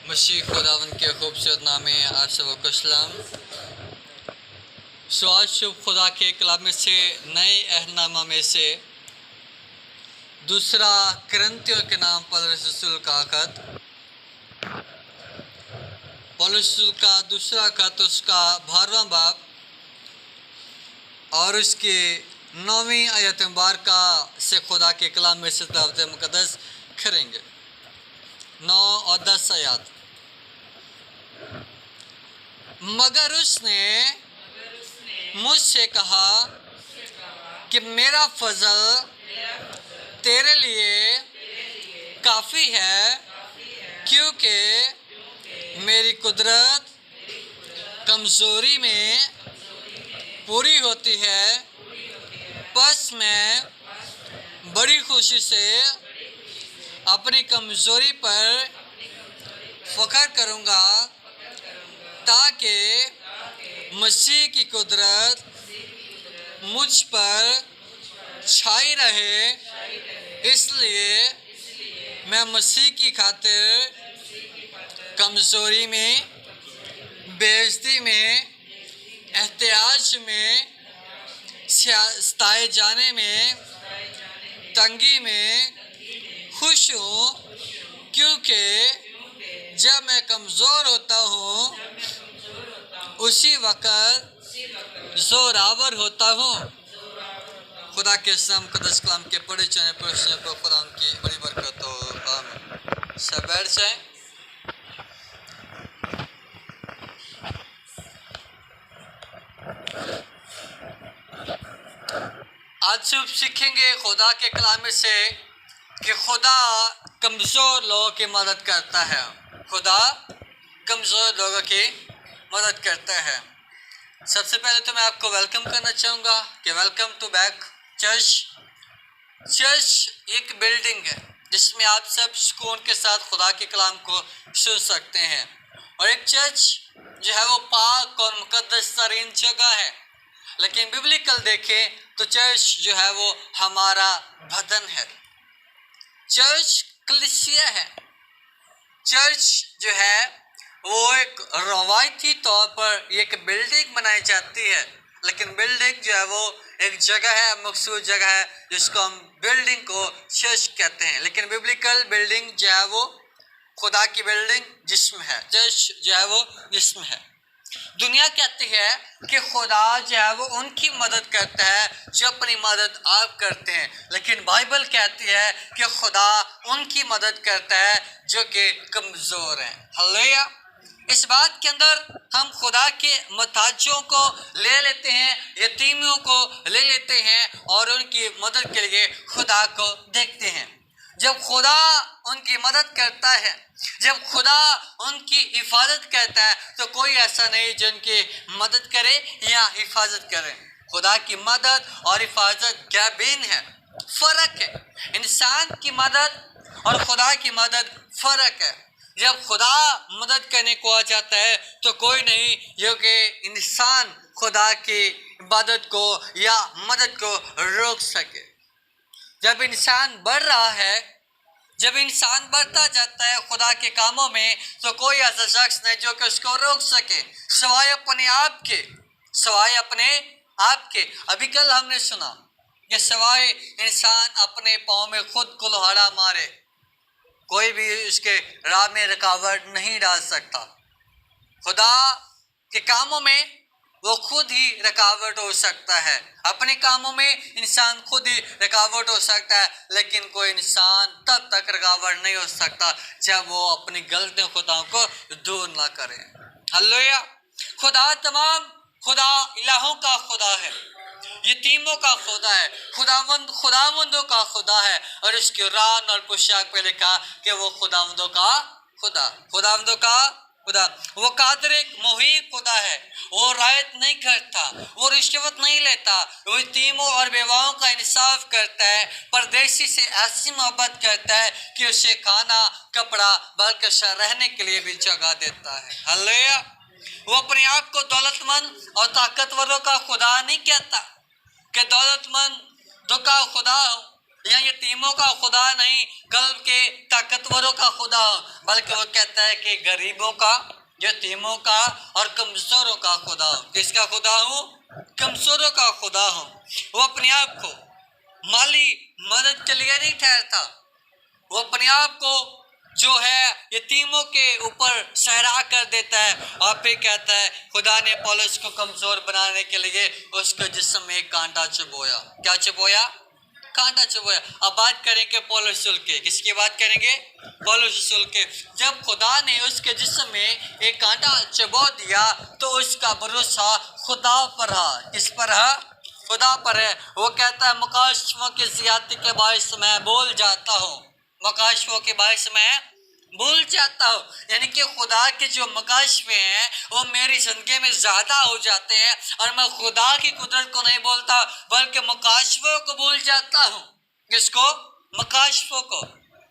मसीह खुदावन के खूबसूरत नाम में आप सबको सलाम। आज शुभ खुदा के कलाम से नए अहदनामा में से दूसरा करंतियों के नाम पौलुस रसूल का खत, पौलुस रसूल का दूसरा खत, उसका 12वां बाब और उसकी 9वीं आयत मुबारका से खुदा के कलाम में से तिलावत मुक़द्दस करेंगे। 9 और 10 आयत। मगर उसने मुझसे कहा कि मेरा फजल तेरे लिए काफ़ी है, क्योंकि मेरी कुदरत कमज़ोरी में पूरी होती है। बस मैं बड़ी खुशी से अपनी कमज़ोरी पर फ़ख्र करूँगा, ताकि मसीह की कुदरत मुझ पर छाई रहे। इसलिए मैं मसीह की खातिर कमज़ोरी में, बेइज्जती में, एहतियाज में, सताए जाने में, तंगी में खुश हूँ, क्योंकि जब मैं कमज़ोर होता हूँ उसी वक़्त ज़ोरावर होता हूँ। खुदा के मुक़द्दस कलाम के पढ़े जाने पर खुदा उनकी बड़ी बरकत हो। आमीन। सब बैठ जाएं। आज सिर्फ सीखेंगे खुदा के कलाम से कि खुदा कमज़ोर लोगों की मदद करता है। खुदा कमज़ोर लोगों की मदद करता है। सबसे पहले तो मैं आपको वेलकम करना चाहूँगा कि welcome to back church. Church एक बिल्डिंग है जिसमें आप सब सुकून के साथ खुदा के कलाम को सुन सकते हैं, और एक चर्च जो है वो पाक और मुक़द्दस तरीन जगह है। लेकिन बिब्लिकल देखें तो चर्च जो है वो हमारा बदन है। चर्च कलीसिया है। चर्च जो है वो एक रवायती तौर पर एक बिल्डिंग बनाई जाती है, लेकिन बिल्डिंग जो है वो एक जगह है, मखसूस जगह है, जिसको हम बिल्डिंग को चर्च कहते हैं। लेकिन बिब्लिकल बिल्डिंग जो है वो खुदा की बिल्डिंग जिस्म है। चर्च जो है वो जिस्म है। दुनिया कहती है कि खुदा जो है वो उनकी मदद करता है जो अपनी मदद आप करते हैं, लेकिन बाइबल कहती है कि खुदा उनकी मदद करता है जो कि कमज़ोर हैं। हालेलुया। इस बात के अंदर हम खुदा के मोहताजों को ले लेते हैं, यतीमों को ले लेते हैं और उनकी मदद के लिए खुदा को देखते हैं। जब खुदा उनकी मदद करता है, जब खुदा उनकी हिफाजत करता है, तो कोई ऐसा नहीं जो उनकी मदद करे या हिफाजत करे। खुदा की मदद और हिफाजत क्या बेन है, फ़र्क है। इंसान की मदद और खुदा की मदद फ़र्क है। जब खुदा मदद करने को आ जाता है तो कोई नहीं जो कि इंसान खुदा की इबादत को या मदद को रोक सके। जब इंसान बढ़ रहा है, जब इंसान बढ़ता जाता है खुदा के कामों में, तो कोई ऐसा शख्स नहीं जो कि उसको रोक सके, सवाए अपने आप के, सवाए अपने आप के। अभी कल हमने सुना कि सवाए इंसान अपने पाँव में खुद कुल्हाड़ा मारे, कोई भी उसके राह में रुकावट नहीं डाल सकता। खुदा के कामों में वो खुद ही रुकावट हो सकता है। अपने कामों में इंसान खुद ही रुकावट हो सकता है, लेकिन कोई इंसान तब तक रुकावट नहीं हो सकता जब वो अपनी गलतियों खुदाओं को दूर ना करे। हालेलुया। खुदा इलाहों का खुदा है, यतीमों का खुदा है, खुदावंदों का खुदा है, और इसके रान और पोशाक पे लिखा कि वो खुदावंदों का खुदा। वो कादिर मुहीब खुदा है। वो रायत नहीं करता, वो रिश्वत नहीं लेता, वो यतीमों और बेवाओं का इंसाफ करता है, परदेसी से ऐसी मोहब्बत करता है कि उसे खाना, कपड़ा, बल्कि रहने के लिए भी जगह देता है। हालेलुया। वो अपने आप को दौलतमंद और ताकतवरों का खुदा नहीं कहता कि दौलतमंद का खुदा हूँ, या यतीमों का खुदा नहीं, कल्ब के ताकतवरों का खुदा हूँ, बल्कि वो कहता है कि गरीबों का, यतीमों का और कमजोरों का खुदा हूँ। किसका खुदा हूँ? कमजोरों का खुदा हूँ। वो अपने आप को माली मदद के लिए नहीं ठहरता, वो अपने आप को जो है यतीमों के ऊपर सहरा कर देता है और फिर कहता है खुदा ने पौलुस को कमजोर बनाने के लिए उसके जिस्म में एक कांटा चुभोया। क्या चुभोया? कांटा चुभोया। अब बात करेंगे पौलुस रसूल के। किसकी बात करेंगे? पौलुस रसूल के। जब खुदा ने उसके जिस्म में एक कांटा चुभो दिया तो उसका भरोसा खुदा पर है। किस पर है? खुदा पर है। वो कहता है मुकाशफों की ज्यादती के बायस मैं भूल जाता हूँ, मकाशफों के बायस मैं भूल जाता हूँ। यानी कि खुदा के जो मकाशफे हैं वो मेरी जिंदगी में ज्यादा हो जाते हैं और मैं खुदा की कुदरत को नहीं बोलता बल्कि मकाशफों को भूल जाता हूँ। किसको? मकाशफों को,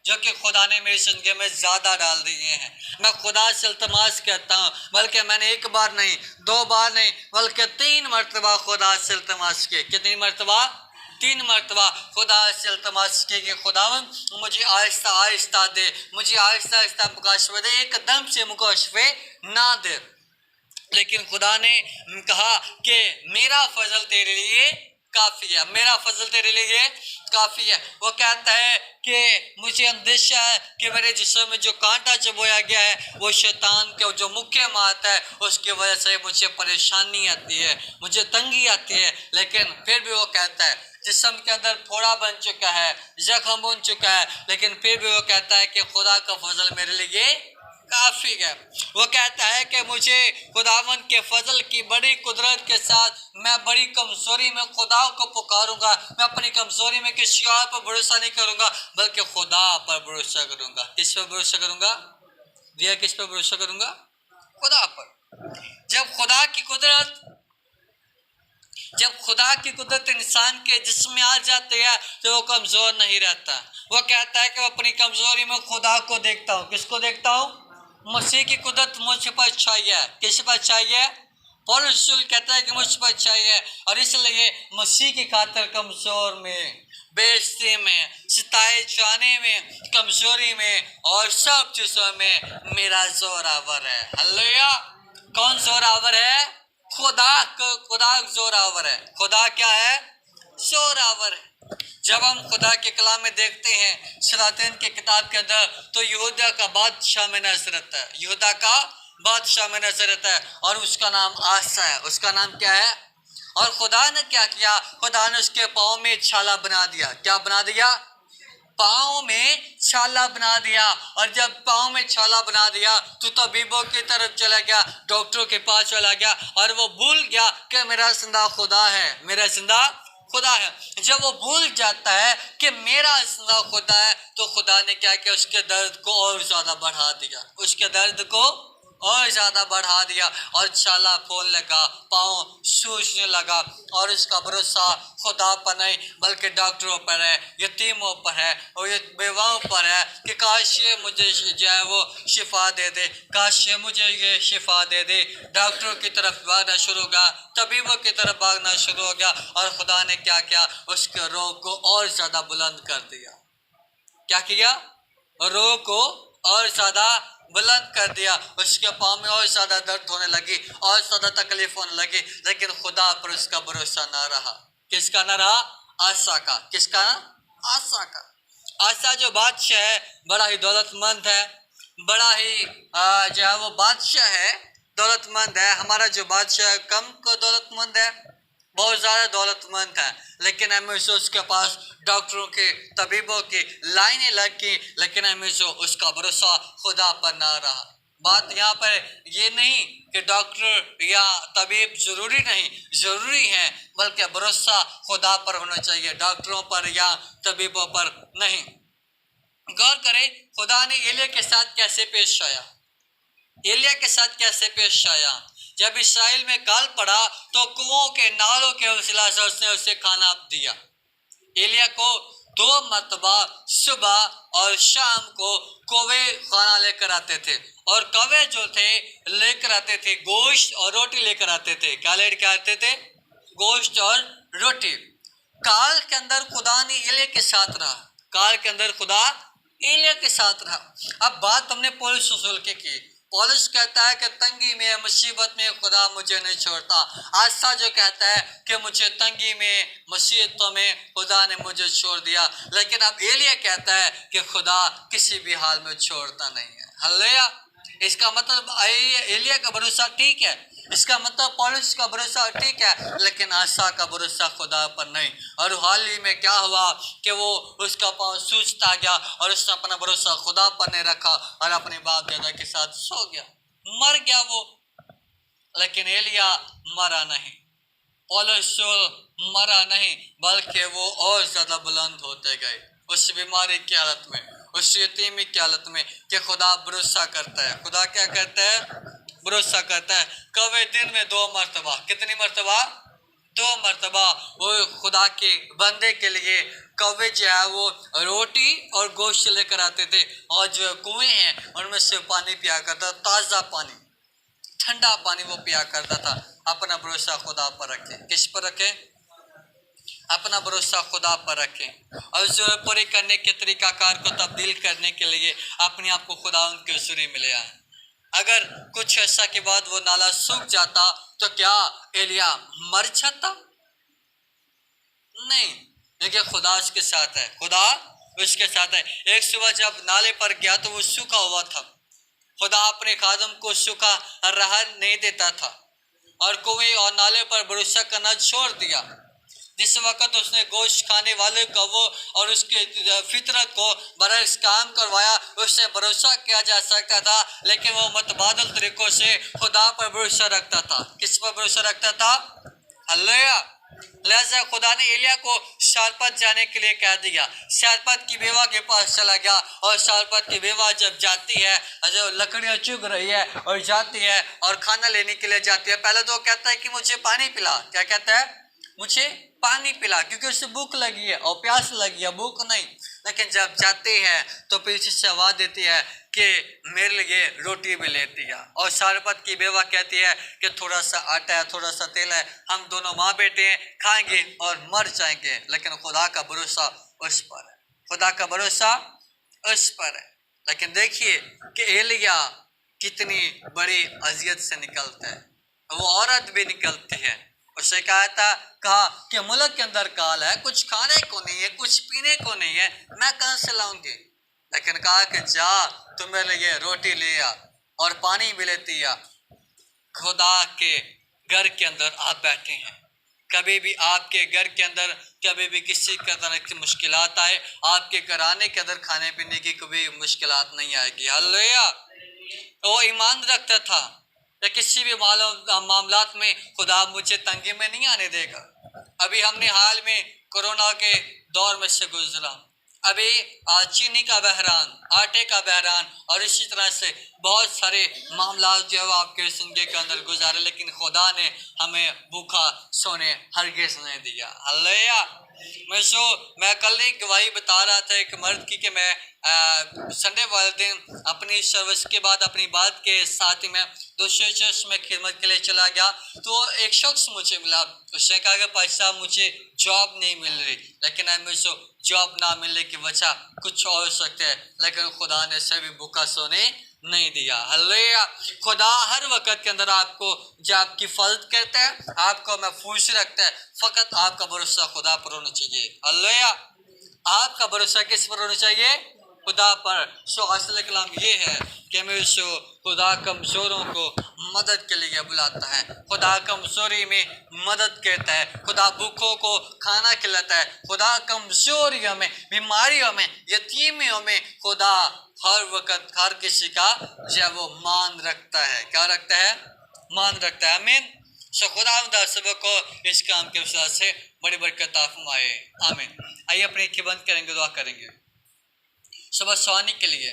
जो कि खुदा ने मेरी जिंदगी में ज्यादा डाल दिए हैं। मैं खुदा से इल्तमास करता हूँ, बल्कि मैंने एक बार नहीं, दो बार नहीं, बल्कि 3 मरतबा खुदा से इल्तमास किए। कितनी मरतबा? 3 मरतबा खुदा से इल्तमास किए कि खुदावन मुझे आहिस्ता आहिस्ता दे, मुझे आहिस्ता आहिस्ता मुकाशफे दे, एकदम से मुकाशफे ना दे। लेकिन खुदा ने कहा कि मेरा फजल तेरे लिए काफी है, मेरा फजल तेरे लिए काफी है। वो कहता है कि मुझे अंदेशा है कि मेरे जिस्म में जो कांटा चुभोया गया है वो शैतान के जो मुख्य मात है उसकी वजह से मुझे परेशानी आती है, मुझे तंगी आती है। लेकिन फिर भी वो कहता है जिस्म के अंदर फोड़ा बन चुका है, जख्म बन चुका है, लेकिन फिर भी वो कहता है कि खुदा का फजल मेरे लिए काफी है। वो कहता है कि मुझे खुदावन के फजल की बड़ी कुदरत के साथ मैं बड़ी कमजोरी में खुदा को पुकारूंगा। मैं अपनी कमजोरी में किसी और पर भरोसा नहीं करूंगा बल्कि खुदा पर भरोसा करूंगा। किस पर भरोसा करूंगा? भैया किस पर भरोसा करूंगा? खुदा पर। जब खुदा की कुदरत इंसान के जिस्म में आ जाती है तो वो कमजोर नहीं रहता। वो कहता है कि मैं अपनी कमजोरी में खुदा को देखता हूँ। किसको देखता हूँ? मसीह की कुदरत मुझ पर चाहिए। किस पर चाहिए? पौलुस रसूल कहता है कि मुझ पर चाहिए और इसलिए मसीह की खातिर कमजोर में, बेइज्जती में, सिताए जाने में, कमजोरी में और सब चीजों में मेरा जोरावर है। हालेलुया। कौन जोरावर है? खुदा जोरावर है। खुदा क्या है? जोरावर है। जब हम खुदा के कलाम में देखते हैं सलातीन की किताब के अंदर तो यहूदा का बादशाह में नजर आता है, यहूदा का बादशाह में नजर आता है और उसका नाम आसा है। उसका नाम क्या है? और खुदा ने क्या किया? खुदा ने उसके पाँव में छाला बना दिया। क्या बना दिया? पाँव में छाला बना दिया। और जब पाँव में छाला बना दिया तो तबीबों की तरफ चला गया, डॉक्टरों के पास चला गया और वो भूल गया कि मेरा जिंदा खुदा है, मेरा जिंदा खुदा है। जब वो भूल जाता है कि मेरा जिंदा खुदा है तो खुदा ने क्या किया? उसके दर्द को और ज्यादा बढ़ा दिया, उसके दर्द को और ज्यादा बढ़ा दिया और छाला फूलने लगा, पाँव सूजने लगा और इसका भरोसा खुदा पर नहीं बल्कि डॉक्टरों पर है, यतीमों पर है और ये बेवाओं पर है कि काश ये मुझे जो है वो शिफा दे दे, काश ये मुझे ये शिफा दे दे। डॉक्टरों की तरफ भागना शुरू हो गया, तबीबों की तरफ भागना शुरू हो गया और खुदा ने क्या किया? उसके रोग को और ज्यादा बुलंद कर दिया। क्या किया? रोग को और ज्यादा बुलंद कर दिया। उसके पाँव में और ज्यादा दर्द होने लगी और ज्यादा तकलीफ होने लगी, लेकिन खुदा पर उसका भरोसा ना रहा। किसका ना रहा? आसा का। किसका? आसा का। आसा जो बादशाह है बड़ा ही दौलतमंद है, बड़ा ही जो है वो बादशाह है, दौलतमंद है। हमारा जो बादशाह है कम को दौलतमंद है, बहुत ज़्यादा दौलतमंद है, लेकिन हमेशा उसके पास डॉक्टरों के, तबीबों की लाइनें लग गई, लेकिन हमेशा उसका भरोसा खुदा पर ना रहा। बात यहाँ पर ये नहीं कि डॉक्टर या तबीब जरूरी नहीं, जरूरी है, बल्कि भरोसा खुदा पर होना चाहिए, डॉक्टरों पर या तबीबों पर नहीं। गौर करें खुदा ने एलिया के साथ कैसे पेश आया, एलिया के साथ कैसे पेश आया। जब इस्राएल में काल पड़ा तो कुओं के नालों के वसीला से उसने उसे खाना दिया। एलिया को 2 मरतबा सुबह और शाम को कौवे खाना लेकर आते थे और कौवे जो थे लेकर आते थे गोश्त और रोटी लेकर आते थे। क्या लेकर आते थे? गोश्त और रोटी। काल के अंदर खुदा ने एलिया के साथ रहा, काल के अंदर खुदा एलिया के साथ रहा। अब बात हमने पौलुस रसूल की। पौलुस कहता है कि तंगी में, मुसीबत में खुदा मुझे नहीं छोड़ता। आशा जो कहता है कि मुझे तंगी में, मुसीबतों में खुदा ने मुझे छोड़ दिया, लेकिन अब एलिया कहता है कि खुदा किसी भी हाल में छोड़ता नहीं है। हालेलुया। इसका मतलब एलिया का भरोसा ठीक है, इसका मतलब पौलुस का भरोसा ठीक है, लेकिन आशा का भरोसा खुदा पर नहीं। और हाल ही में क्या हुआ कि वो उसका पाँव सूजता गया और उसने अपना भरोसा खुदा पर नहीं रखा और अपने बाप दादा के साथ सो गया, मर गया वो। लेकिन एलिया मरा नहीं, पौलुस मरा नहीं, बल्कि वो और ज्यादा बुलंद होते गए उस बीमारी की हालत में, उस यतीमी की हालत में, कि खुदा भरोसा करता है। खुदा क्या करता है? भरोसा करता है। कवे दिन में 2 मरतबा, कितनी मरतबा? 2 मरतबा वो खुदा के बंदे के लिए कौवे जो है वो रोटी और गोश्त लेकर आते थे, और जो कुएं हैं उनमें से पानी पिया करता, ताज़ा पानी, ठंडा पानी वो पिया करता था। अपना भरोसा खुदा पर रखें। किस पर रखें? अपना भरोसा खुदा पर रखें, और जो पूरे करने के तरीकाकार को तब्दील करने के लिए अपने आप को खुदा उनके हुजूरी में ले आए। अगर कुछ ऐसा के बाद वो नाला सूख जाता तो क्या एलिया मर जाता? नहीं, क्योंकि खुदा उसके साथ है, खुदा उसके साथ है। एक सुबह जब नाले पर गया तो वो सूखा हुआ था। खुदा अपने खादम को सूखा रहा नहीं देता था और कुएं और नाले पर भरोसा करना छोड़ दिया। जिस वक्त उसने गोश्त खाने वाले को वो और उसके फितरत को बरस काम करवाया, उससे भरोसा किया जा सकता था, लेकिन वो मतबादल तरीकों से खुदा पर भरोसा रखता था। किस पर भरोसा रखता था? हालेलुया। लिहाजा खुदा ने एलिया को शारपत जाने के लिए कह दिया। शारपत की बेवा के पास चला गया, और शारपत की बेवा जब जाती है, जो लकड़ियां चुग रही है और जाती है और खाना लेने के लिए जाती है, पहले तो कहता है कि मुझे पानी पिला। क्या कहता है? मुझे पानी पिला, क्योंकि उसे भूख लगी है और प्यास लगी है, भूख नहीं। लेकिन जब जाते हैं तो पीछे से आवाज देती है कि मेरे लिए रोटी भी लेती है, और शारपत की बेवा कहती है कि थोड़ा सा आटा है, थोड़ा सा तेल है, हम दोनों माँ बेटे हैं, खाएंगे और मर जाएंगे। लेकिन खुदा का भरोसा उस पर है, खुदा का भरोसा उस पर है। लेकिन देखिए कि एलिया कितनी बड़ी अजियत से निकलता है। वो औरत भी निकलती है, उससे कहा कि मुल्क के अंदर काल है, कुछ खाने को नहीं है, कुछ पीने को नहीं है, मैं कहां से लाऊंगी? लेकिन कहा कि जा, तुम मेरे लिए रोटी ले आ और पानी भी लेती आ। खुदा के घर के अंदर आप बैठे हैं, कभी भी आपके घर के अंदर कभी भी किसी तरह की मुश्किलात आए, आपके घराने के अंदर खाने पीने की कभी मुश्किलात नहीं आएगी। हालेलुया। वो ईमान रखता था कि किसी भी मामलात में खुदा मुझे तंगी में नहीं आने देगा। अभी हमने हाल में कोरोना के दौर में से गुजरा, अभी चीनी का बहरान, आटे का बहरान, और इसी तरह से बहुत सारे मामला जो है आपके जिंदगी के अंदर गुजारे, लेकिन खुदा ने हमें भूखा सोने हरगिज़ नहीं दिया। हालेलुया। मैं कल एक गवाही बता रहा था एक मर्द की कि मैं संडे वाले दिन अपनी सर्विस के बाद अपनी बात के साथ ही मैं दूसरे चर्च में खिदमत के लिए चला गया, तो एक शख्स मुझे मिला। उसने कहा कि भाई साहब मुझे जॉब नहीं मिल रही, लेकिन मुझे जॉब ना मिलने की वजह कुछ और हो सकते हैं, लेकिन खुदा ने सभी भूखा सोने नहीं दिया। हालेलुया। खुदा हर वक्त के अंदर आपको जो आपकी फर्ज करता है, आपको महफूज रखता है, फकत आपका भरोसा खुदा पर होना चाहिए। हालेलुया। आपका भरोसा किस पर होना चाहिए? खुदा पर। असल कलाम ये है कि खुदा कमजोरों को मदद के लिए बुलाता है, खुदा कमजोरी में मदद करता है, खुदा भूखों को खाना खिलाता है, खुदा कमजोरियों में, बीमारियों में, यतीमियों में खुदा हर वक्त हर किसी का जो वो मान रखता है। क्या रखता है? मान रखता है। आमीन। खुदा सबक को इस काम के वजह से बड़ी बरकत फरमाए। आमीन। आइए अपनी आंखें बंद करेंगे, दुआ करेंगे। सुबह सोने के लिए